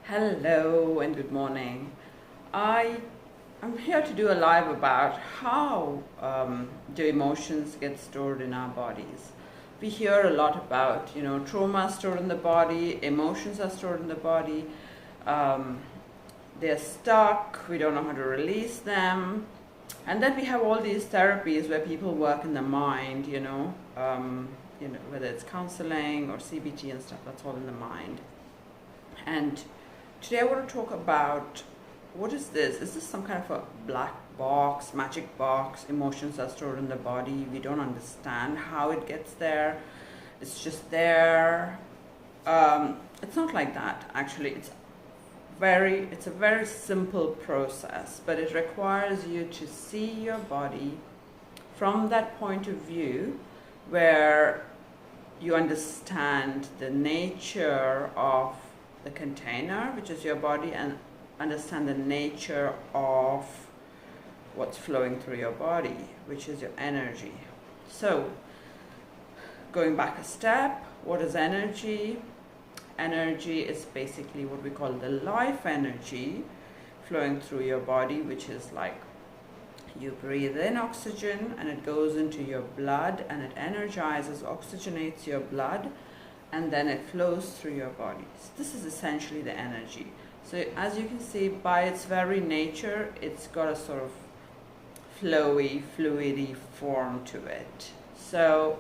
Hello and good morning. I'm here to do a live about how do emotions get stored in our bodies. We hear a lot about, trauma stored in the body, emotions are stored in the body, they're stuck, we don't know how to release them. And then we have all these therapies where people work in the mind, whether it's counseling or CBT and stuff, that's all in the mind. And today I want to talk about what is this? Is this some kind of a black box, magic box? Emotions are stored in the body. We don't understand how it gets there. It's just there. It's not like that, actually. It's a very simple process, but it requires you to see your body from that point of view where you understand the nature of the container, which is your body, and understand the nature of what's flowing through your body, which is your energy. So, going back a step, what is energy? Energy is basically what we call the life energy flowing through your body, which is like you breathe in oxygen and it goes into your blood and it energizes, oxygenates your blood, and then it flows through your body. So this is essentially the energy. So as you can see, by its very nature, it's got a sort of flowy, fluidy form to it. So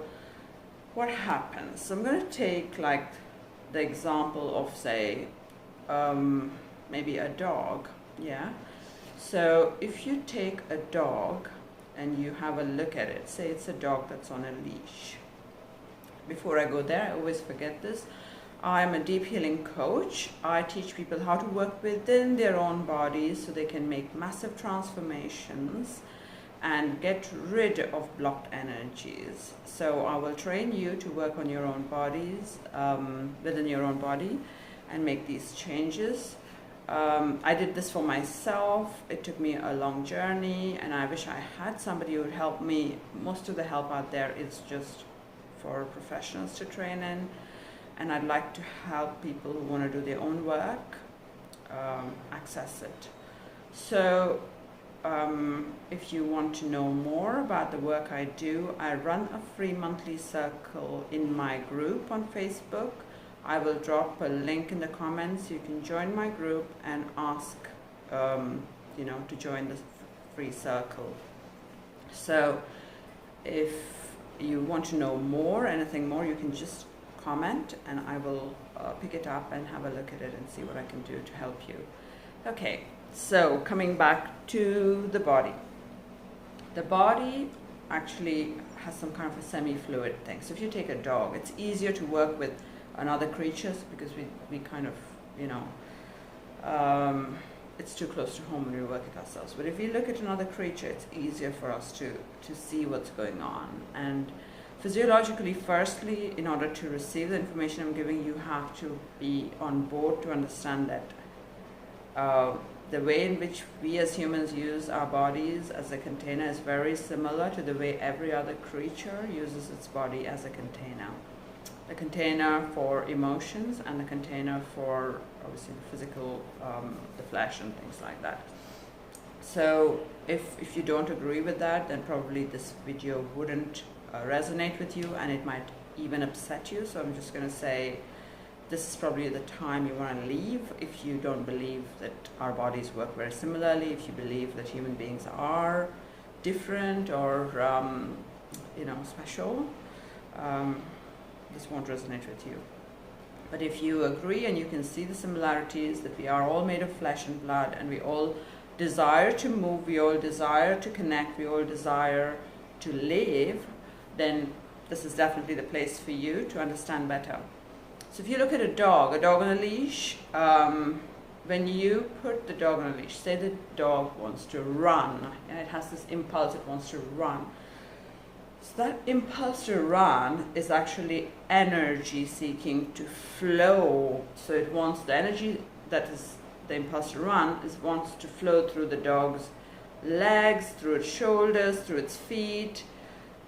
what happens? So I'm going to take like the example of, say, maybe a dog, yeah? So if you take a dog and you have a look at it, say it's a dog that's on a leash. Before I go there, I always forget this. I'm a deep healing coach. I teach people how to work within their own bodies so they can make massive transformations and get rid of blocked energies. So I will train you to work on your own bodies, within your own body, and make these changes. I did this for myself. It took me a long journey, and I wish I had somebody who would help me. Most of the help out there is just for professionals to train in, and I'd like to help people who want to do their own work access it. So if you want to know more about the work I do, I run a free monthly circle in my group on Facebook. I will drop a link in the comments. You can join my group and ask to join the free circle. So if you want to know more, anything more, you can just comment and I will pick it up and have a look at it and see what I can do to help you. Okay, so coming back to the body. The body actually has some kind of a semi-fluid thing. So if you take a dog, it's easier to work with another creatures because we kind of, it's too close to home when we work it ourselves. But if we look at another creature, it's easier for us to see what's going on. And physiologically, firstly, in order to receive the information I'm giving, you have to be on board to understand that the way in which we as humans use our bodies as a container is very similar to the way every other creature uses its body as a container. The container for emotions and the container for obviously physical, the flesh and things like that. So if you don't agree with that, then probably this video wouldn't resonate with you and it might even upset you. So I'm just going to say this is probably the time you want to leave if you don't believe that our bodies work very similarly, if you believe that human beings are different or special. This won't resonate with you. But if you agree and you can see the similarities, that we are all made of flesh and blood and we all desire to move, we all desire to connect, we all desire to live, then this is definitely the place for you to understand better. So if you look at a dog on a leash, when you put the dog on a leash, say the dog wants to run, and it has this impulse, it wants to run. So that impulse to run is actually energy seeking to flow. So it wants the energy that is the impulse to run wants to flow through the dog's legs, through its shoulders, through its feet,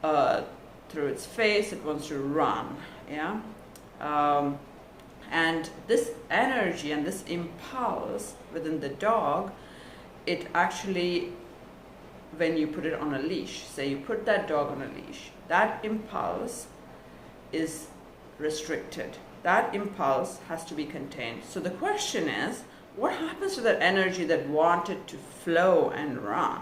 through its face. It wants to run, yeah. And this energy and this impulse within the dog, it actually, when you put it on a leash, say you put that dog on a leash, that impulse is restricted. That impulse has to be contained. So the question is, what happens to that energy that wanted to flow and run?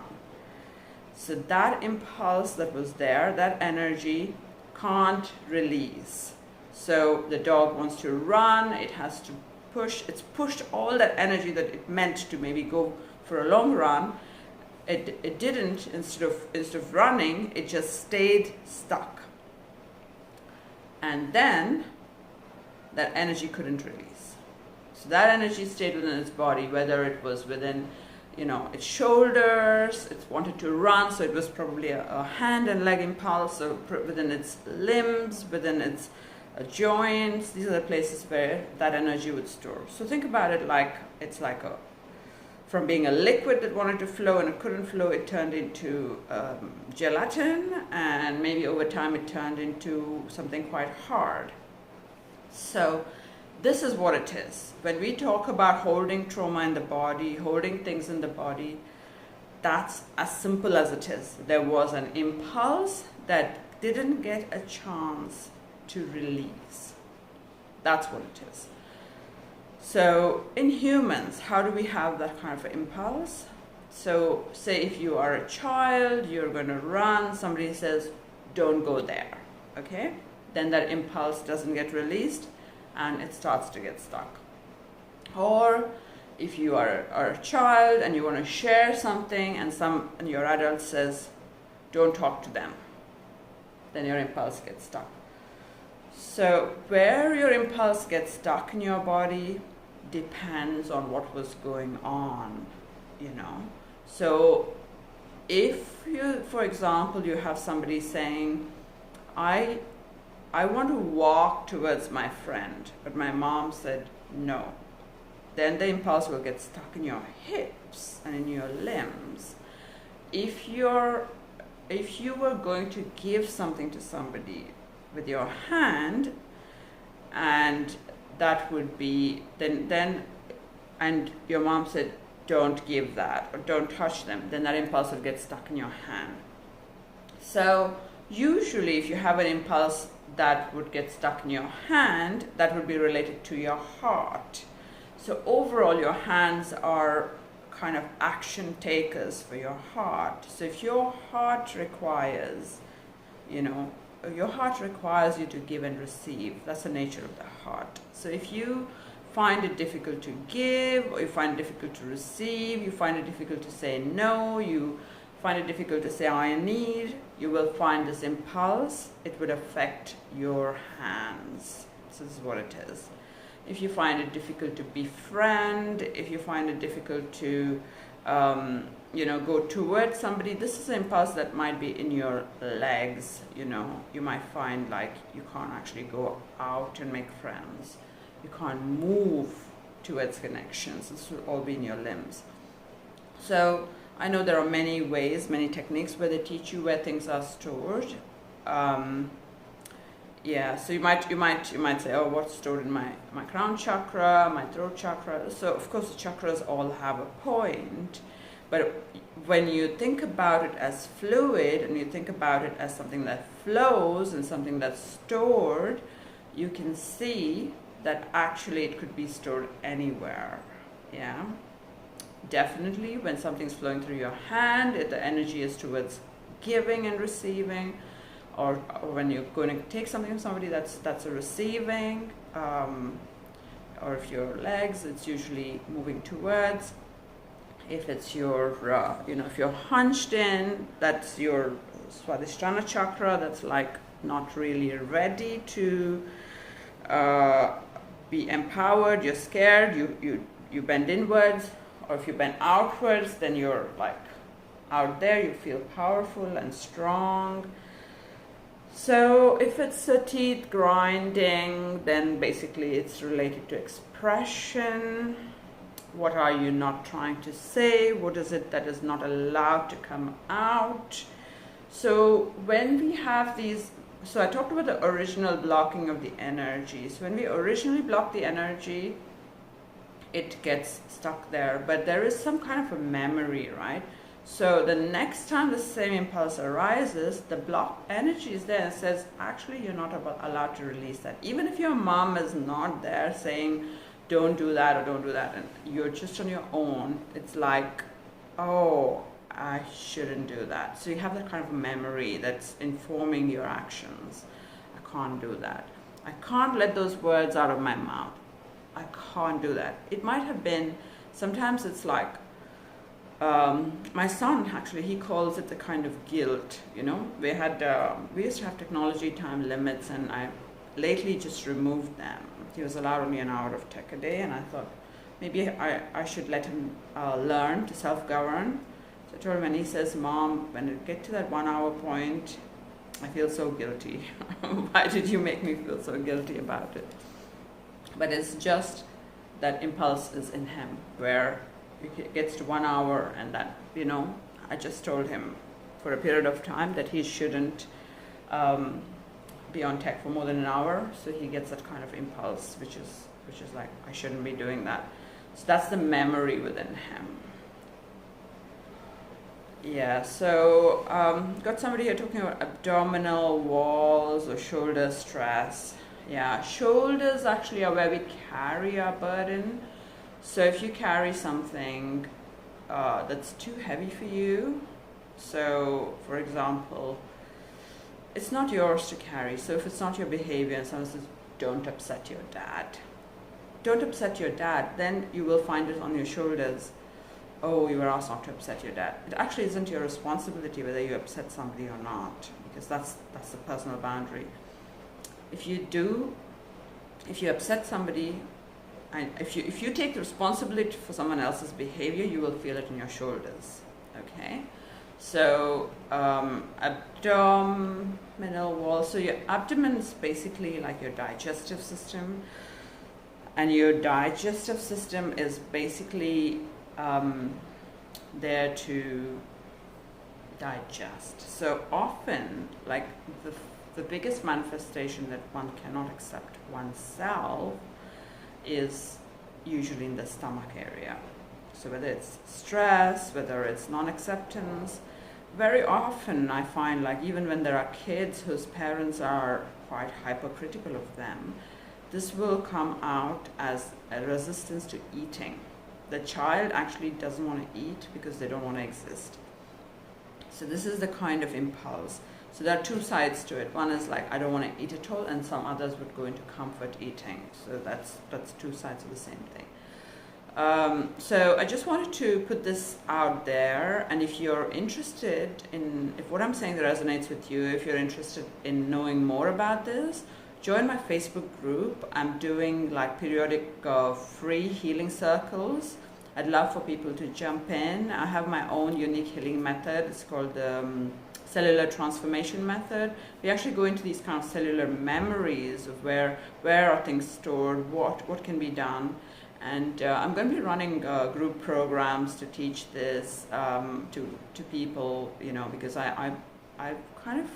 So that impulse that was there, that energy can't release. So the dog wants to run, it has to push, it's pushed all that energy that it meant to maybe go for a long run. It didn't, instead of running, it just stayed stuck. And then that energy couldn't release. So that energy stayed within its body, whether it was within, its shoulders, it wanted to run, so it was probably a hand and leg impulse, so within its limbs, within its joints. These are the places where that energy would store. So think about it like it's like from being a liquid that wanted to flow and it couldn't flow, it turned into gelatin, and maybe over time it turned into something quite hard. So this is what it is. When we talk about holding trauma in the body, holding things in the body, that's as simple as it is. There was an impulse that didn't get a chance to release. That's what it is. So in humans, how do we have that kind of impulse? So say if you are a child, you're going to run, somebody says, don't go there, okay? Then that impulse doesn't get released and it starts to get stuck. Or if you are a child and you want to share something and your adult says, don't talk to them, then your impulse gets stuck. So where your impulse gets stuck in your body depends on what was going on, So if you, for example, you have somebody saying, I want to walk towards my friend, but my mom said no, then the impulse will get stuck in your hips and in your limbs. If you were going to give something to somebody with your hand, and that would be then and your mom said don't give that or don't touch them, then that impulse will get stuck in your hand. So usually if you have an impulse that would get stuck in your hand, that would be related to your heart. So overall your hands are kind of action takers for your heart. So if your heart requires, your heart requires you to give and receive. That's the nature of the heart. So if you find it difficult to give, or you find it difficult to receive, you find it difficult to say no, you find it difficult to say I need, you will find this impulse, it would affect your hands. So this is what it is. If you find it difficult to befriend, if you find it difficult to go towards somebody, this is an impulse that might be in your legs. You might find like you can't actually go out and make friends. You can't move towards connections. This will all be in your limbs. So I know there are many ways, many techniques where they teach you where things are stored. So you might say, oh, what's stored in my crown chakra, my throat chakra? So of course the chakras all have a point, but when you think about it as fluid and you think about it as something that flows and something that's stored, you can see that actually it could be stored anywhere. Yeah, definitely when something's flowing through your hand, the energy is towards giving and receiving. Or when you're going to take something from somebody, that's a receiving. Or if your legs, it's usually moving towards. If it's your, if you're hunched in, that's your Swadhisthana chakra. That's like not really ready to be empowered. You're scared. You bend inwards, or if you bend outwards, then you're like out there. You feel powerful and strong. So if it's a teeth grinding, then basically it's related to expression. What are you not trying to say? What is it that is not allowed to come out? So when we have these so I talked about the original blocking of the energy. So when we originally block the energy, it gets stuck there, but there is some kind of a memory, right? So the next time the same impulse arises, the block energy is there and says, actually, you're not allowed to release that. Even if your mom is not there saying, don't do that or don't do that, and you're just on your own, it's like, oh, I shouldn't do that. So you have that kind of memory that's informing your actions. I can't do that. I can't let those words out of my mouth. I can't do that. It might have been, sometimes it's like, my son actually, he calls it the kind of guilt, you know. We used to have technology time limits, and I lately just removed them. He was allowed only an hour of tech a day, and I thought maybe I should let him learn to self-govern. So I told him, and he says, Mom, when it get to that 1 hour point, I feel so guilty. Why did you make me feel so guilty about it? But it's just that impulse is in him, where it gets to 1 hour, and that, you know, I just told him for a period of time that he shouldn't be on tech for more than an hour, so he gets that kind of impulse, which is like, I shouldn't be doing that. So that's the memory within him. Yeah, so got somebody here talking about abdominal walls or shoulder stress. Yeah, shoulders actually are where we carry our burden. So if you carry something that's too heavy for you, so for example, it's not yours to carry. So if it's not your behavior and someone says, don't upset your dad, don't upset your dad, then you will find it on your shoulders. Oh, you were asked not to upset your dad. It actually isn't your responsibility whether you upset somebody or not, because that's the personal boundary. If you upset somebody, and if you take the responsibility for someone else's behavior, you will feel it in your shoulders. Okay, so abdominal wall. So your abdomen is basically like your digestive system, and your digestive system is basically there to digest. So often, like the biggest manifestation that one cannot accept oneself is usually in the stomach area. So whether it's stress, whether it's non-acceptance, very often I find, like, even when there are kids whose parents are quite hypercritical of them, this will come out as a resistance to eating. The child actually doesn't want to eat because they don't want to exist. So this is the kind of impulse. So there are two sides to it. One is like, I don't want to eat at all, and some others would go into comfort eating. So that's two sides of the same thing. So I just wanted to put this out there, and if you're interested in, if what I'm saying resonates with you, if you're interested in knowing more about this, join my Facebook group. I'm doing like periodic free healing circles. I'd love for people to jump in. I have my own unique healing method. It's called the cellular transformation method. We actually go into these kind of cellular memories of where are things stored, what can be done. And I'm going to be running group programs to teach this to people, you know, because I kind of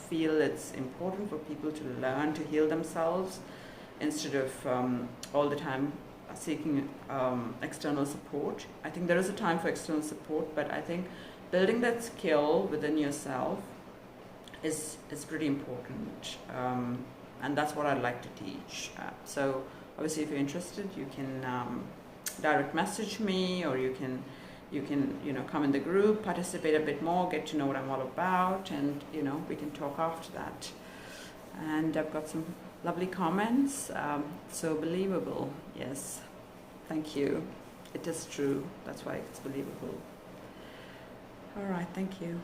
feel it's important for people to learn to heal themselves instead of all the time seeking external support. I think there is a time for external support, but I think building that skill within yourself is pretty important, and that's what I'd like to teach. So obviously, if you're interested, you can direct message me, or you can come in the group, participate a bit more, get to know what I'm all about, and we can talk after that. And I've got some lovely comments. So believable, yes, thank you. It is true. That's why it's believable. All right, thank you.